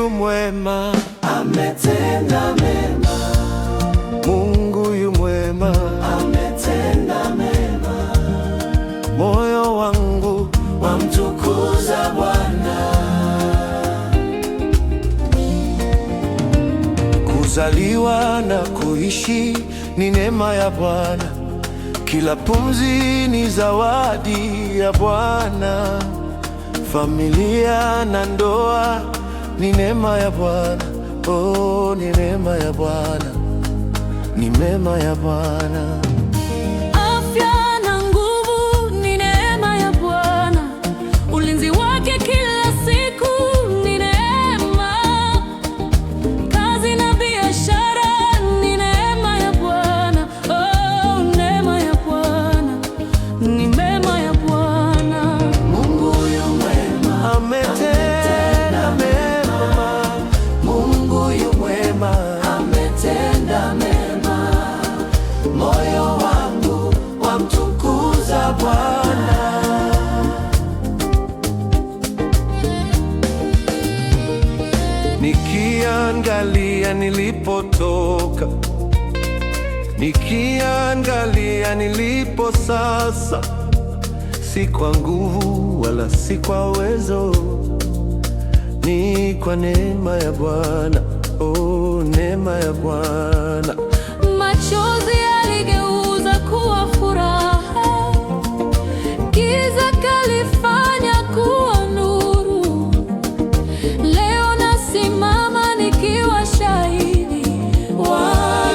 yu mwema, ametenda mema. Mungu yu mwema, ametenda mema. moyo wangu wamtukuza Bwana. Kuzaliwa na kuishi ni neema ya Bwana, kila pumzi ni zawadi ya Bwana. Familia na ndoa ni neema ya Bwana, oh, ni neema ya Bwana, ni mema ya Bwana. Afya na nguvu ni neema ya Bwana, ulinzi wake kila siku ni neema. Kazi na biashara ni neema ya Bwana, oh, neema ya Bwana, ni mema ya Bwana. Mungu yu mwema, Ametenda mema, Mungu yu mwema, ametenda mema. Moyo wangu wamtukuza Bwana. nikiangalia nilipotoka, nikiangalia nilipo sasa, si kwa nguvu wala si kwa uwezo, ni kwa neema ya Bwana, oh, neema ya Bwana. Machozi yaligeuza kuwa furaha, giza kalifanya kuwa nuru. Leo nasimama nikiwa shahidi wa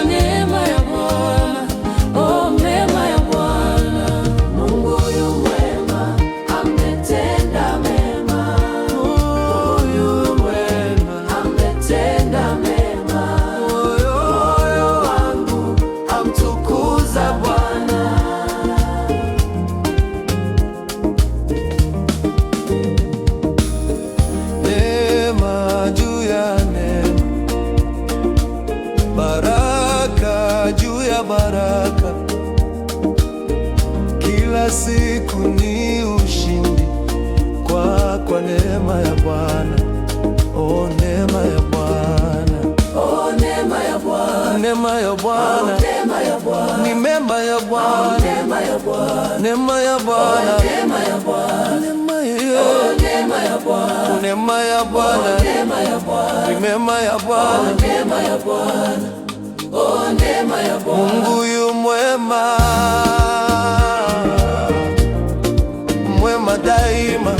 neema ya Bwana, oh, neema ya Bwana. Mungu yu mwema, ametenda mema. Oh, yu mwema, Ametenda mema. Moyo wangu amtukuza Bwana. neema juu ya neema, baraka juu ya baraka, kila siku ni ushindi kwa neema ya Bwana, oh, neema ya Bwana, Oh, neema ya Bwana. neema ya Bwana, Neema ya Bwana. ni mema ya Bwana, Neema ya Bwana. neema ya Bwana, Neema ya Bwana. neema ya Neema ya Bwana. neema ya Bwana, Neema ya Bwana. ni mema ya Bwana. Neema ya Bwana. Oh, neema ya Bwana. Mungu yu mwema, mwema daima.